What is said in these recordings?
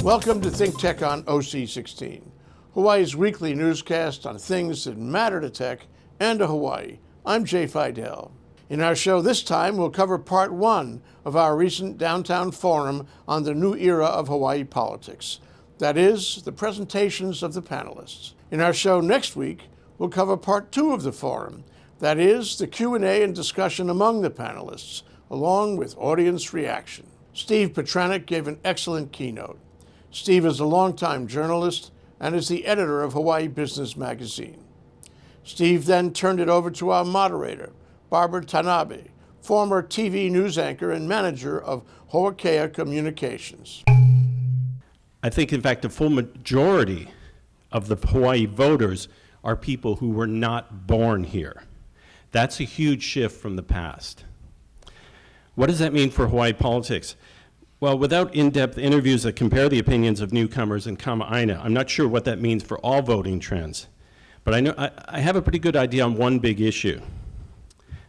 Welcome to ThinkTech on OC16, Hawaii's weekly newscast on things that matter to tech and to Hawaii. I'm Jay Fidell. In our show this time, we'll cover part one of our recent downtown forum on the new era of Hawaii politics. That is, the presentations of the panelists. In our show next week, we'll cover part two of the forum. That is, the Q&A and discussion among the panelists, along with audience reaction. Steve Petranek gave an excellent keynote. Steve is a longtime journalist and is the editor of Hawaii Business Magazine. Steve then turned it over to our moderator, Barbara Tanabe, former TV news anchor and manager of Ho'okea Communications. I think, in fact, the full majority of the Hawaii voters are people who were not born here. That's a huge shift from the past. What does that mean for Hawaii politics? Well, without in-depth interviews that compare the opinions of newcomers and Kama'aina, I'm not sure what that means for all voting trends. But I know I have a pretty good idea on one big issue.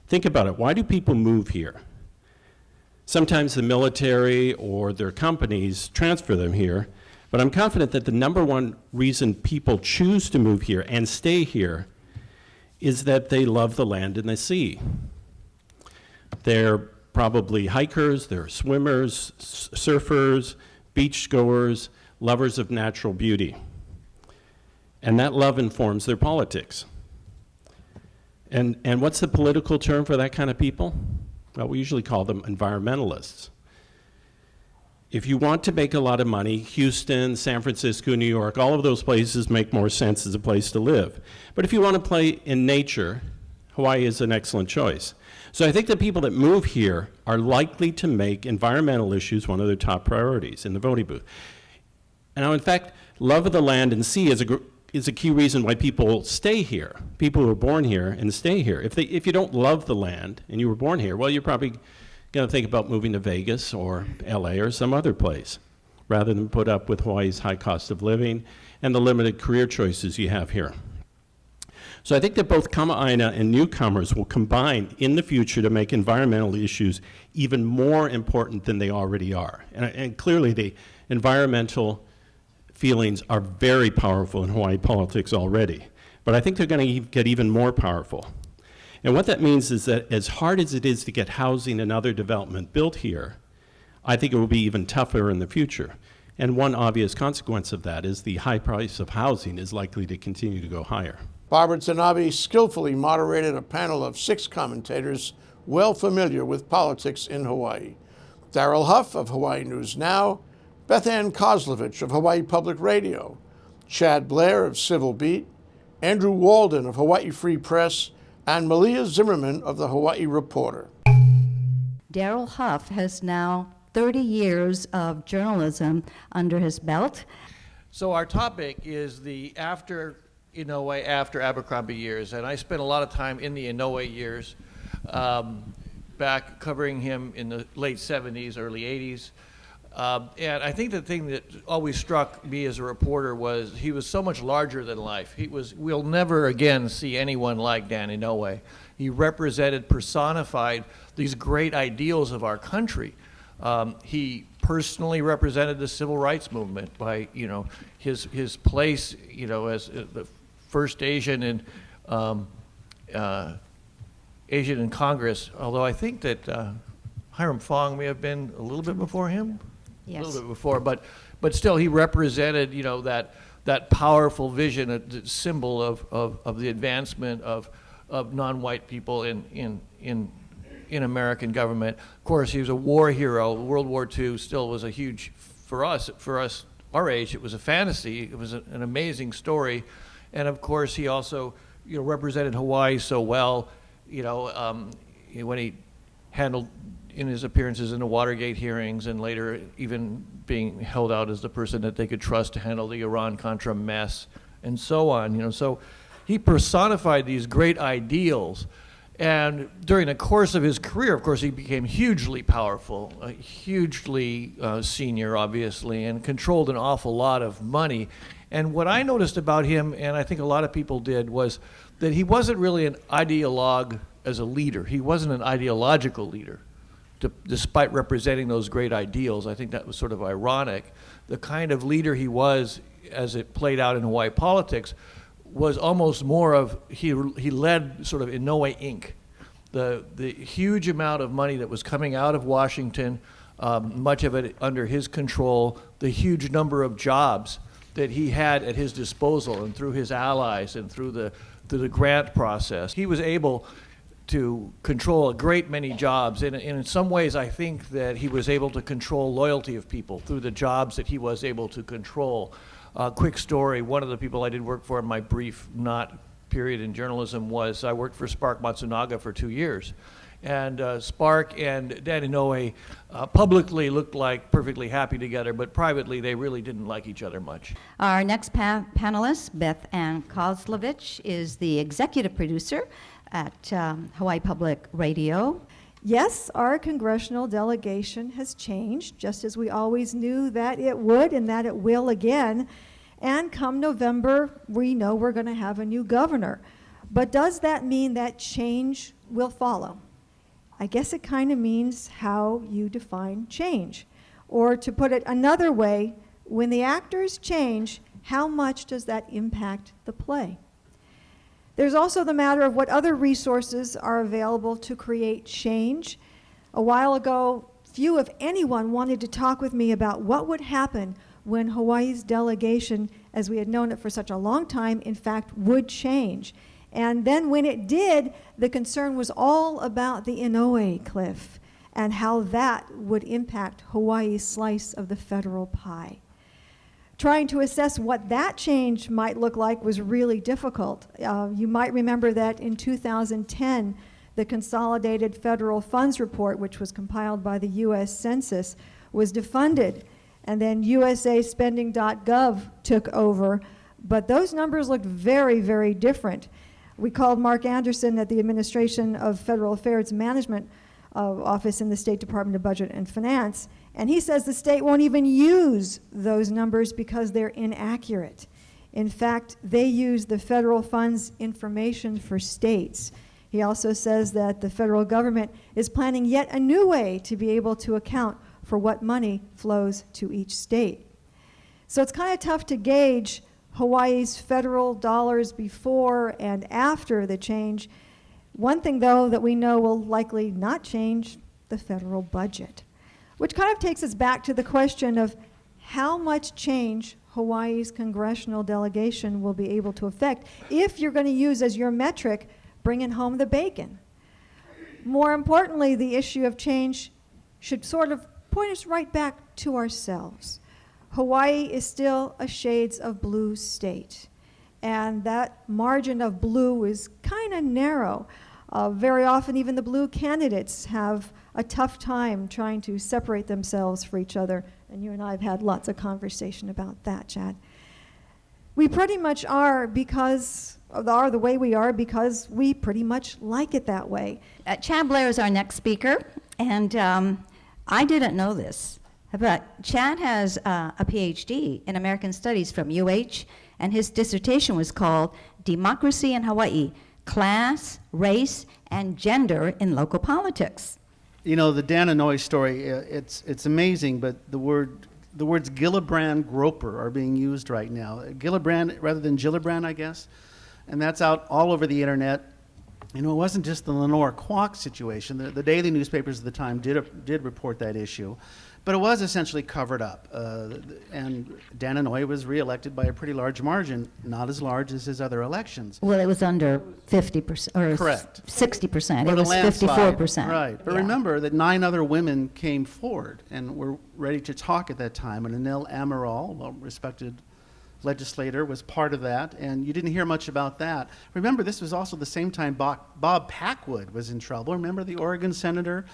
Think about it. Why do people move here? Sometimes the military or their companies transfer them here, but I'm confident that the number one reason people choose to move here and stay here is that they love the land and the sea. They're probably hikers, they're swimmers, surfers, beach goers, lovers of natural beauty. And that love informs their politics. And what's the political term for that kind of people? Well, we usually call them environmentalists. If you want to make a lot of money, Houston, San Francisco, New York, all of those places make more sense as a place to live. But if you want to play in nature, Hawaii is an excellent choice. So I think the people that move here are likely to make environmental issues one of their top priorities in the voting booth. And now, in fact, love of the land and sea is a key reason why people stay here. People who are born here and stay here. If you don't love the land and you were born here, well, you're probably going to think about moving to Vegas or LA or some other place, rather than put up with Hawaii's high cost of living and the limited career choices you have here. So I think that both Kama'aina and newcomers will combine in the future to make environmental issues even more important than they already are. And clearly the environmental feelings are very powerful in Hawaii politics already. But I think they're going to get even more powerful. And what that means is that as hard as it is to get housing and other development built here, I think it will be even tougher in the future. And one obvious consequence of that is the high price of housing is likely to continue to go higher. Barbara Tanabe skillfully moderated a panel of 6 commentators well familiar with politics in Hawaii. Daryl Huff of Hawaii News Now, Ann-Kozlovich of Hawaii Public Radio, Chad Blair of Civil Beat, Andrew Walden of Hawaii Free Press, and Malia Zimmerman of the Hawaii Reporter. Daryl Huff has now 30 years of journalism under his belt. So our topic is the after Inouye, after Abercrombie years, and I spent a lot of time in the Inouye years, back covering him in the late 70s, early 80s. And I think the thing that always struck me as a reporter was he was so much larger than life. We'll never again see anyone like Dan Inouye. He represented, personified these great ideals of our country. He personally represented the civil rights movement by, his place, as the first Asian in Congress. Although I think that Hiram Fong may have been a little bit before him. Yes. A little bit before, but still he represented, that powerful vision, a symbol of the advancement of non-white people in American government. Of course, he was a war hero. World War II still was a huge, for us our age, it was a fantasy. It was an amazing story, and of course he also represented Hawaii so well. When he handled in his appearances in the Watergate hearings, and later even being held out as the person that they could trust to handle the Iran-Contra mess, and so on. So he personified these great ideals, and during the course of his career, of course, he became hugely powerful, hugely senior, obviously, and controlled an awful lot of money. And what I noticed about him, and I think a lot of people did, was that he wasn't really an ideologue as a leader. He wasn't an ideological leader. despite representing those great ideals. I think that was sort of ironic. The kind of leader he was, as it played out in Hawaii politics, was almost more of, he led sort of Inouye Inc. The huge amount of money that was coming out of Washington, much of it under his control, the huge number of jobs that he had at his disposal and through his allies and through the grant process. He was able to control a great many jobs. And in some ways, I think that he was able to control loyalty of people through the jobs that he was able to control. Quick story, one of the people I did work for in my brief period in journalism was, I worked for Spark Matsunaga for 2 years. And Spark and Dan Inouye publicly looked like perfectly happy together, but privately they really didn't like each other much. Our next panelist, Beth Ann-Kozlovich, is the executive producer at Hawaii Public Radio. Yes, our congressional delegation has changed, just as we always knew that it would and that it will again. And come November, we know we're going to have a new governor. But does that mean that change will follow? I guess it kind of means how you define change. Or to put it another way, when the actors change, how much does that impact the play? There's also the matter of what other resources are available to create change. A while ago, few, if anyone, wanted to talk with me about what would happen when Hawaii's delegation, as we had known it for such a long time, in fact, would change. And then when it did, the concern was all about the Inouye cliff and how that would impact Hawaii's slice of the federal pie. Trying to assess what that change might look like was really difficult. You might remember that in 2010, the Consolidated Federal Funds Report, which was compiled by the U.S. Census, was defunded, and then USAspending.gov took over, but those numbers looked very, very different. We called Mark Anderson at the Administration of Federal Affairs Management Office in the State Department of Budget and Finance, and he says the state won't even use those numbers because they're inaccurate. In fact, they use the federal funds information for states. He also says that the federal government is planning yet a new way to be able to account for what money flows to each state. So it's kind of tough to gauge Hawaii's federal dollars before and after the change. One thing, though, that we know will likely not change, the federal budget, which kind of takes us back to the question of how much change Hawaii's congressional delegation will be able to affect if you're going to use as your metric bringing home the bacon. More importantly, the issue of change should sort of point us right back to ourselves. Hawaii is still a shades of blue state, and that margin of blue is kind of narrow. Very often even the blue candidates have a tough time trying to separate themselves from each other, and you and I have had lots of conversation about that, Chad. We pretty much are the way we are because we pretty much like it that way. Chad Blair is our next speaker, and I didn't know this, but Chad has a PhD in American Studies from UH, and his dissertation was called Democracy in Hawaii, Class, Race, and Gender in Local Politics. You know, the Dan Inouye story, it's amazing, but the words Gillibrand Groper are being used right now. Gillibrand rather than Gillibrand, I guess, and that's out all over the internet. You know, it wasn't just the Lenore Kwok situation. The daily newspapers at the time did report that issue, but it was essentially covered up. And Dan Inouye was reelected by a pretty large margin, not as large as his other elections. Well, it was under 50%, or Correct. 60%. But It was 54%. Right. But Yeah. remember that 9 other women came forward and were ready to talk at that time. And Anil Amaral, a respected legislator, was part of that. And you didn't hear much about that. Remember, this was also the same time Bob Packwood was in trouble. Remember the Oregon senator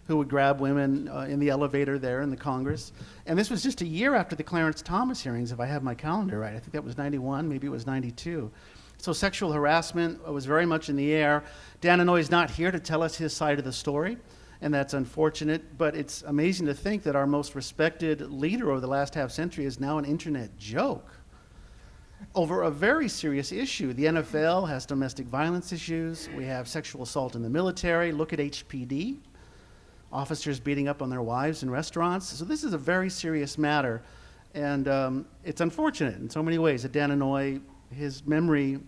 who would grab women in the elevator there in the Congress? And this was just a year after the Clarence Thomas hearings, if I have my calendar right. I think that was 91, maybe it was 92. So sexual harassment was very much in the air. Dan Inouye is not here to tell us his side of the story, and that's unfortunate, but it's amazing to think that our most respected leader over the last half century is now an internet joke over a very serious issue. The NFL has domestic violence issues. We have sexual assault in the military. Look at HPD. officers beating up on their wives in restaurants. So this is a very serious matter, and it's unfortunate in so many ways that Dan Inouye, his memory,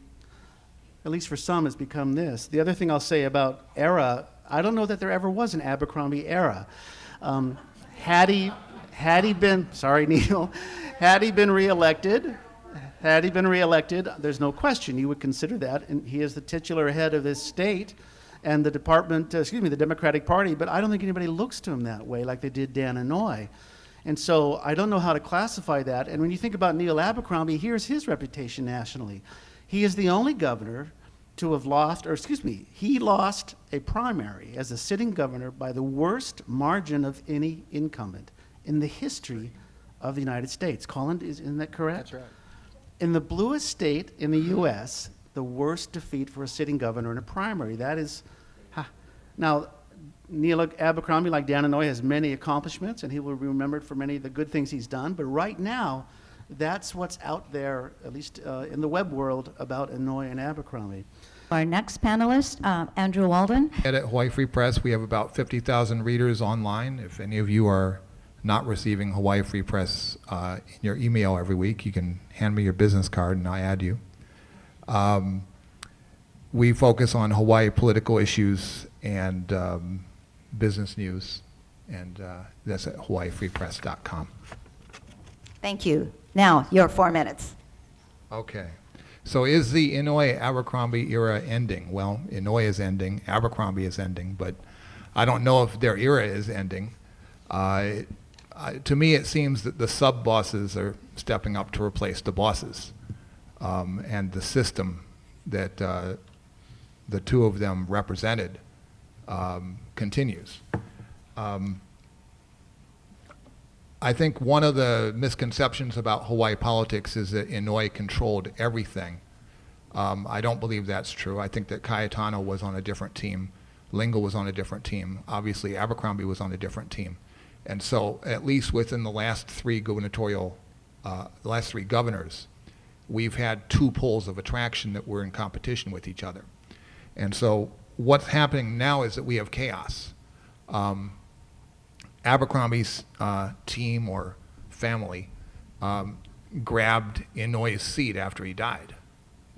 at least for some, has become this. The other thing I'll say about era, I don't know that there ever was an Abercrombie era. Had he been, sorry Neil, had he been reelected, there's no question you would consider that, and he is the titular head of this state and the the Democratic Party, but I don't think anybody looks to him that way like they did Dan Inouye. And so I don't know how to classify that. And when you think about Neil Abercrombie, here's his reputation nationally. He is the only governor to have he lost a primary as a sitting governor by the worst margin of any incumbent in the history of the United States. Colin, isn't that correct? That's right. In the bluest state in the U.S., the worst defeat for a sitting governor in a primary. That is, now, Neil Abercrombie, like Dan Inouye, has many accomplishments, and he will be remembered for many of the good things he's done. But right now, that's what's out there, at least in the web world, about Inouye and Abercrombie. Our next panelist, Andrew Walden. At Hawaii Free Press, we have about 50,000 readers online. If any of you are not receiving Hawaii Free Press in your email every week, you can hand me your business card and I'll add you. We focus on Hawaii political issues and business news, and that's at hawaiifreepress.com. Thank you. Now, your 4 minutes. Okay. So is the Inouye-Abercrombie era ending? Well, Inouye is ending, Abercrombie is ending, but I don't know if their era is ending. To me, it seems that the sub-bosses are stepping up to replace the bosses, and the system that the two of them represented continues. I think one of the misconceptions about Hawaii politics is that Inouye controlled everything. I don't believe that's true. I think that Cayetano was on a different team. Lingle was on a different team. Obviously, Abercrombie was on a different team. And so, at least within the last three governors, we've had two poles of attraction that were in competition with each other. And so, what's happening now is that we have chaos. Abercrombie's team or family grabbed Inouye's seat after he died,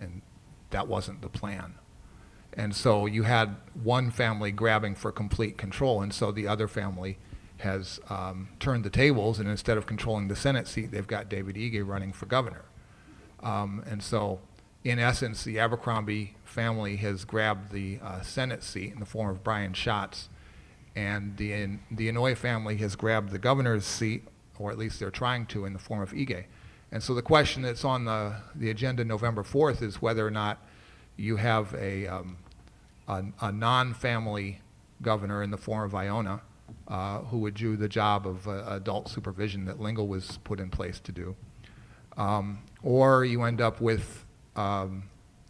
and that wasn't the plan. And so you had one family grabbing for complete control, and so the other family has turned the tables, and instead of controlling the Senate seat, they've got David Ige running for governor. And so, in essence, the Abercrombie family has grabbed the Senate seat in the form of Brian Schatz, and the Inouye family has grabbed the governor's seat, or at least they're trying to, in the form of Ige. And so the question that's on the agenda November 4th is whether or not you have a non-family governor in the form of Iona, who would do the job of adult supervision that Lingle was put in place to do. Or you end up with the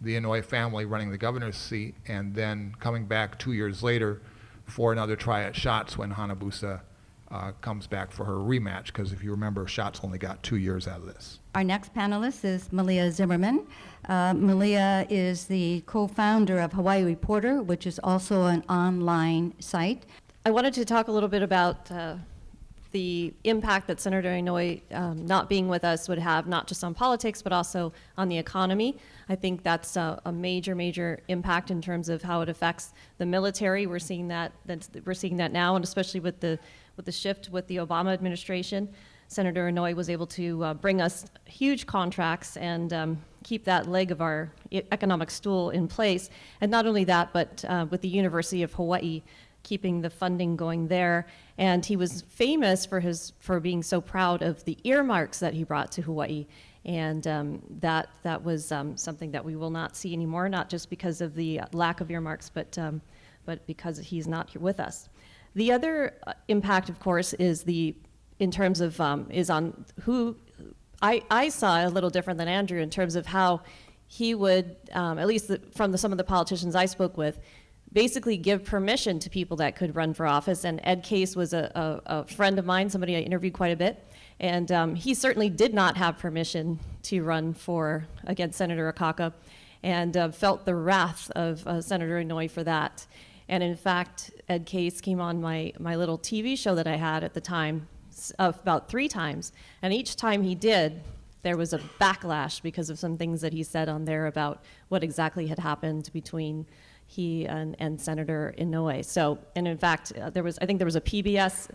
Inouye family running the governor's seat and then coming back 2 years later for another try at Schatz when Hanabusa comes back for her rematch, because if you remember, Schatz only got 2 years out of this. Our next panelist is Malia Zimmerman. Malia is the co-founder of Hawaii Reporter, which is also an online site. I wanted to talk a little bit about the impact that Senator Inouye not being with us would have, not just on politics, but also on the economy. I think that's a major, major impact in terms of how it affects the military. We're seeing that now, and especially with the shift with the Obama administration. Senator Inouye was able to bring us huge contracts and keep that leg of our economic stool in place. And not only that, but with the University of Hawaii, keeping the funding going there. And he was famous for being so proud of the earmarks that he brought to Hawaii. And that was something that we will not see anymore, not just because of the lack of earmarks, but because he's not here with us. The other impact, of course, is on who I saw a little different than Andrew in terms of how he would, at least from some of the politicians I spoke with, basically give permission to people that could run for office. And Ed Case was a friend of mine, somebody I interviewed quite a bit. And he certainly did not have permission to run against Senator Akaka, and felt the wrath of Senator Inouye for that. And in fact, Ed Case came on my little TV show that I had at the time about 3 times. And each time he did, there was a backlash because of some things that he said on there about what exactly had happened between he and Senator Inouye. So, and in fact, I think there was a PBS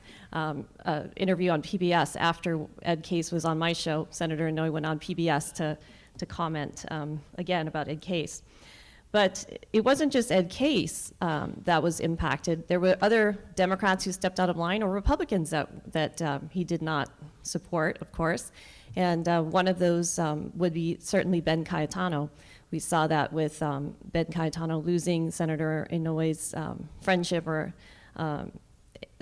interview on PBS after Ed Case was on my show. Senator Inouye went on PBS to comment again about Ed Case. But it wasn't just Ed Case that was impacted. There were other Democrats who stepped out of line, or Republicans that he did not support, of course. And one of those would be certainly Ben Cayetano. We saw that with Ben Cayetano losing Senator Inouye's friendship or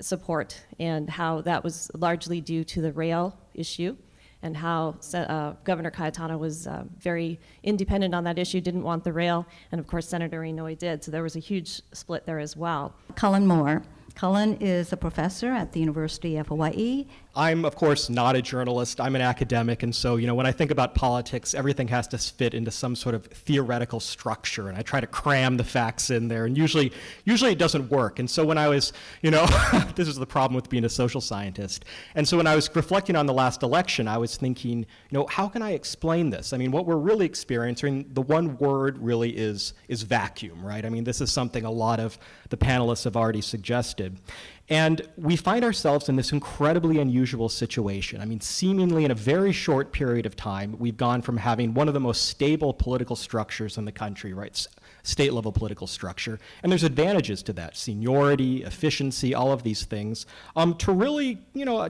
support, and how that was largely due to the rail issue, and how Governor Cayetano was very independent on that issue, didn't want the rail, and of course Senator Inouye did. So there was a huge split there as well. Cullen Moore. Cullen is a professor at the University of Hawaii. I'm, of course, not a journalist. I'm an academic, and so, when I think about politics, everything has to fit into some sort of theoretical structure, and I try to cram the facts in there, and usually it doesn't work. And so when I was, this is the problem with being a social scientist. And so when I was reflecting on the last election, I was thinking, how can I explain this? I mean, what we're really experiencing, the one word really is vacuum, right? I mean, this is something a lot of the panelists have already suggested. And we find ourselves in this incredibly unusual situation. I mean, seemingly in a very short period of time, we've gone from having one of the most stable political structures in the country, right? State-level political structure, and there's advantages to that, seniority, efficiency, all of these things, to really,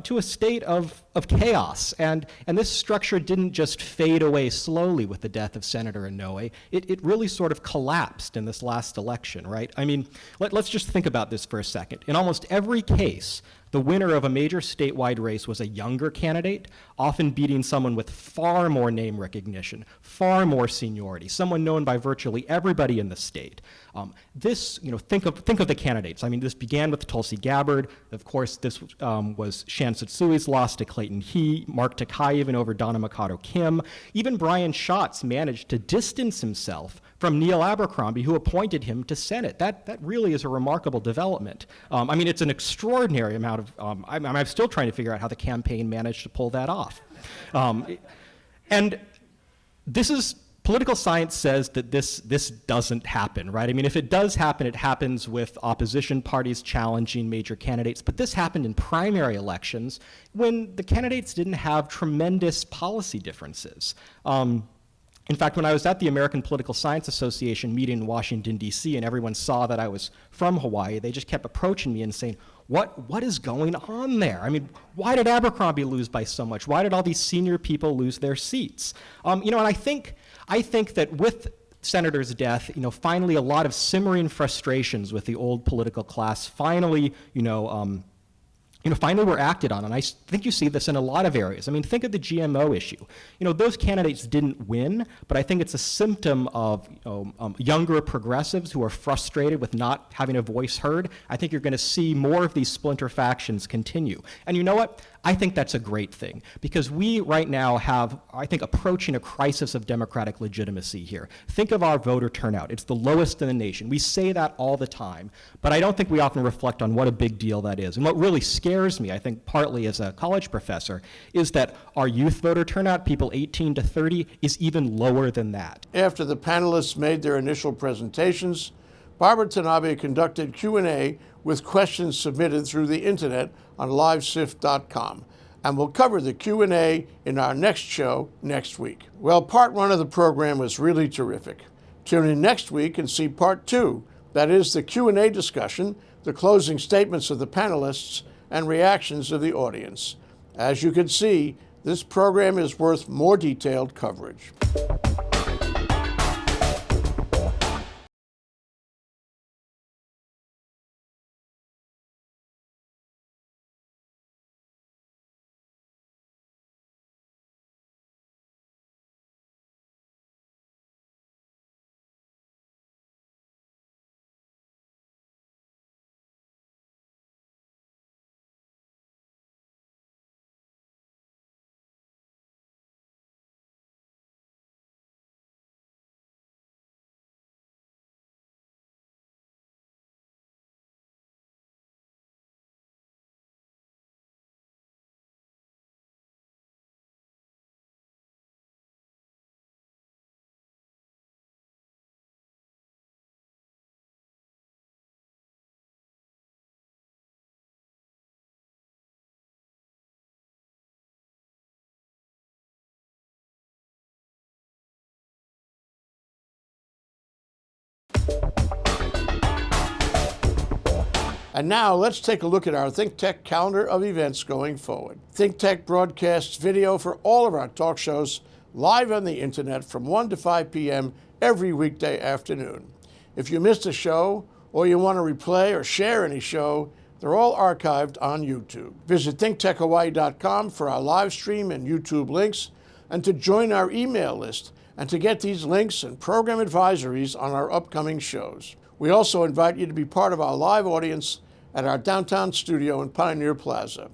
to a state of chaos. And this structure didn't just fade away slowly with the death of Senator Inouye. It really sort of collapsed in this last election, right? I mean, let's just think about this for a second. In almost every case, the winner of a major statewide race was a younger candidate, often beating someone with far more name recognition, far more seniority, someone known by virtually everybody in the state. Think of the candidates. I mean, this began with Tulsi Gabbard. Of course, this was Shan Tsutsui loss to Clayton He, Mark Takai even over Donna Mikado Kim. Even Brian Schatz managed to distance himself from Neil Abercrombie, who appointed him to Senate. That really is a remarkable development. I mean, it's an extraordinary amount of, I'm still trying to figure out how the campaign managed to pull that off. And this is, political science says that this doesn't happen, right? I mean, if it does happen, it happens with opposition parties challenging major candidates, but this happened in primary elections when the candidates didn't have tremendous policy differences. In fact, when I was at the American Political Science Association meeting in Washington, D.C., and everyone saw that I was from Hawaii, they just kept approaching me and saying, what is going on there? I mean, why did Abercrombie lose by so much? Why did all these senior people lose their seats? And I think that with Senator's death, finally a lot of simmering frustrations with the old political class finally, finally were acted on, and I think you see this in a lot of areas. I mean, think of the GMO issue. Those candidates didn't win, but I think it's a symptom of younger progressives who are frustrated with not having a voice heard. I think you're going to see more of these splinter factions continue. And you know what? I think that's a great thing, because we right now have, I think, approaching a crisis of democratic legitimacy here. Think of our voter turnout. It's the lowest in the nation. We say that all the time, but I don't think we often reflect on what a big deal that is. And what really scares me, I think partly as a college professor, is that our youth voter turnout, people 18 to 30, is even lower than that. After the panelists made their initial presentations, Barbara Tanabe conducted Q&A with questions submitted through the internet on livesif.com, and we'll cover the Q&A in our next show next week. Well, part one of the program was really terrific. Tune in next week and see part two. That is the Q&A discussion, the closing statements of the panelists, and reactions of the audience. As you can see, this program is worth more detailed coverage. And now let's take a look at our ThinkTech calendar of events going forward. ThinkTech broadcasts video for all of our talk shows live on the internet from 1 to 5 p.m. every weekday afternoon. If you missed a show or you want to replay or share any show, they're all archived on YouTube. Visit thinktechhawaii.com for our live stream and YouTube links, and to join our email list and to get these links and program advisories on our upcoming shows. We also invite you to be part of our live audience at our downtown studio in Pioneer Plaza.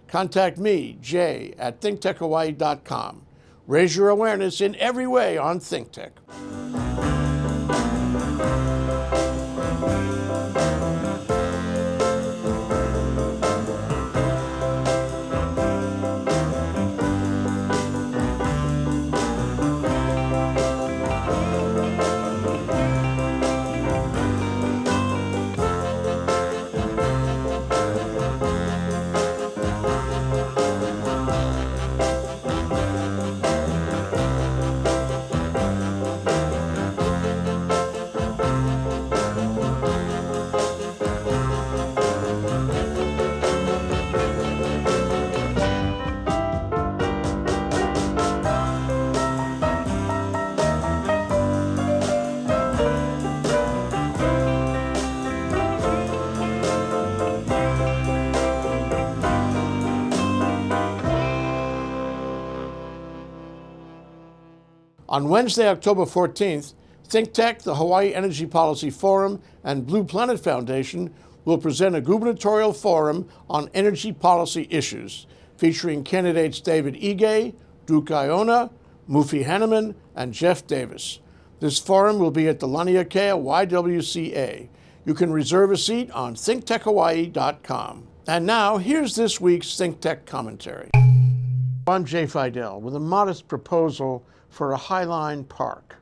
Contact me, Jay, at thinktechhawaii.com. Raise your awareness in every way on ThinkTech. On Wednesday, October 14th, ThinkTech, the Hawaii Energy Policy Forum, and Blue Planet Foundation will present a gubernatorial forum on energy policy issues, featuring candidates David Ige, Duke Iona, Mufi Hanneman, and Jeff Davis. This forum will be at the Laniakea YWCA. You can reserve a seat on thinktechhawaii.com. And now, here's this week's ThinkTech commentary. I'm Jay Fidell with a modest proposal for a Highline Park.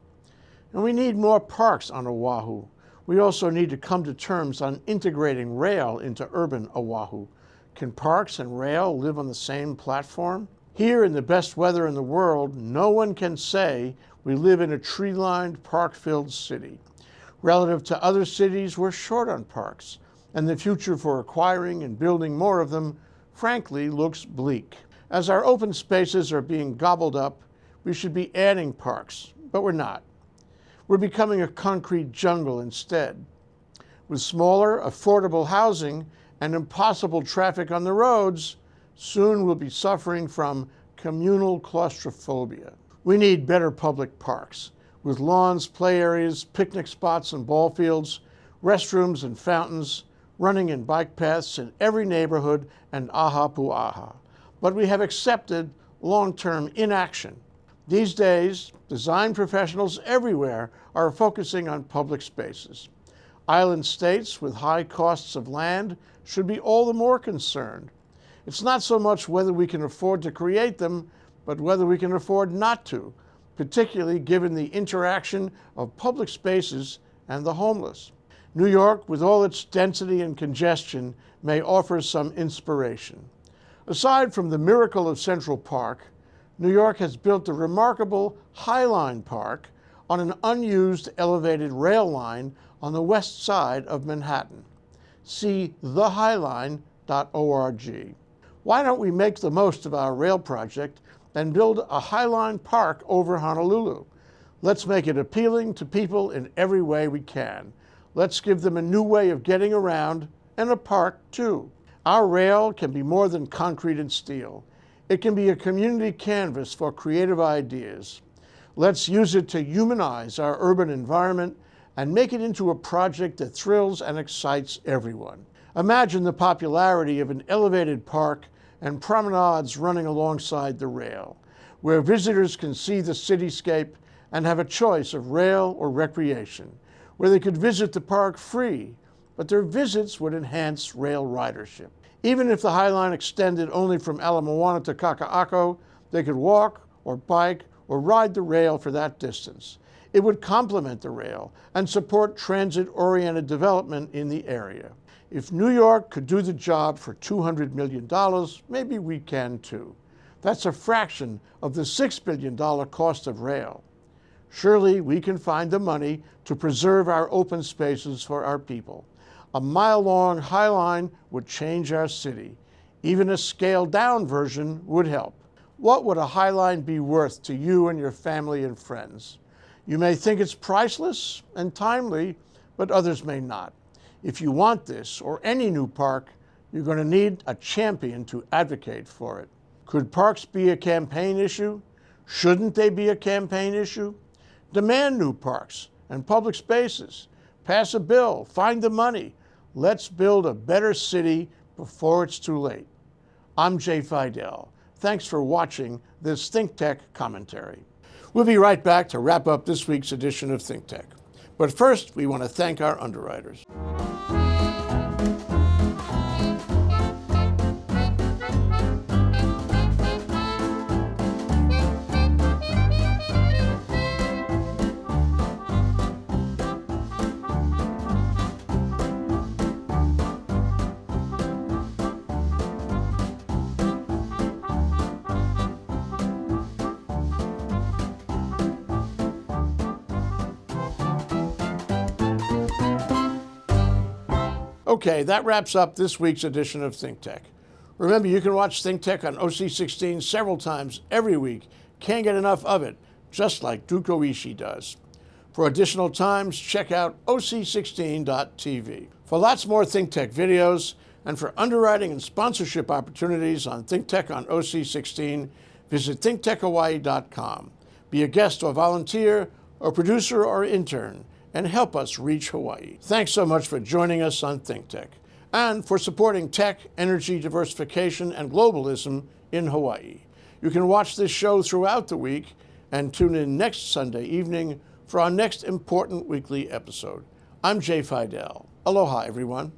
And we need more parks on Oahu. We also need to come to terms on integrating rail into urban Oahu. Can parks and rail live on the same platform? Here, in the best weather in the world, no one can say we live in a tree-lined, park-filled city. Relative to other cities, we're short on parks, and the future for acquiring and building more of them, frankly, looks bleak. As our open spaces are being gobbled up, we should be adding parks, but we're not. We're becoming a concrete jungle instead. With smaller, affordable housing and impossible traffic on the roads, soon we'll be suffering from communal claustrophobia. We need better public parks, with lawns, play areas, picnic spots and ball fields, restrooms and fountains, running and bike paths in every neighborhood and aha pu'aha. But we have accepted long-term inaction. These days, design professionals everywhere are focusing on public spaces. Island states with high costs of land should be all the more concerned. It's not so much whether we can afford to create them, but whether we can afford not to, particularly given the interaction of public spaces and the homeless. New York, with all its density and congestion, may offer some inspiration. Aside from the miracle of Central Park, New York has built a remarkable Highline Park on an unused elevated rail line on the west side of Manhattan. See thehighline.org. Why don't we make the most of our rail project and build a Highline Park over Honolulu? Let's make it appealing to people in every way we can. Let's give them a new way of getting around, and a park too. Our rail can be more than concrete and steel. It can be a community canvas for creative ideas. Let's use it to humanize our urban environment and make it into a project that thrills and excites everyone. Imagine the popularity of an elevated park and promenades running alongside the rail, where visitors can see the cityscape and have a choice of rail or recreation, where they could visit the park free, but their visits would enhance rail ridership. Even if the Highline extended only from Ala Moana to Kaka'ako, they could walk or bike or ride the rail for that distance. It would complement the rail and support transit-oriented development in the area. If New York could do the job for $200 million, maybe we can too. That's a fraction of the $6 billion cost of rail. Surely we can find the money to preserve our open spaces for our people. A mile-long High Line would change our city. Even a scaled-down version would help. What would a High Line be worth to you and your family and friends? You may think it's priceless and timely, but others may not. If you want this or any new park, you're going to need a champion to advocate for it. Could parks be a campaign issue? Shouldn't they be a campaign issue? Demand new parks and public spaces. Pass a bill, find the money. Let's build a better city before it's too late. I'm Jay Fidell. Thanks for watching this ThinkTech commentary. We'll be right back to wrap up this week's edition of ThinkTech. But first, we want to thank our underwriters. Okay, that wraps up this week's edition of ThinkTech. Remember, you can watch ThinkTech on OC16 several times every week. Can't get enough of it, just like Duke Oishi does. For additional times, check out OC16.tv. For lots more ThinkTech videos and for underwriting and sponsorship opportunities on ThinkTech on OC16, visit thinktechhawaii.com. Be a guest or volunteer, or producer or intern, and help us reach Hawaii. Thanks so much for joining us on ThinkTech and for supporting tech, energy diversification, and globalism in Hawaii. You can watch this show throughout the week and tune in next Sunday evening for our next important weekly episode. I'm Jay Fidell. Aloha, everyone.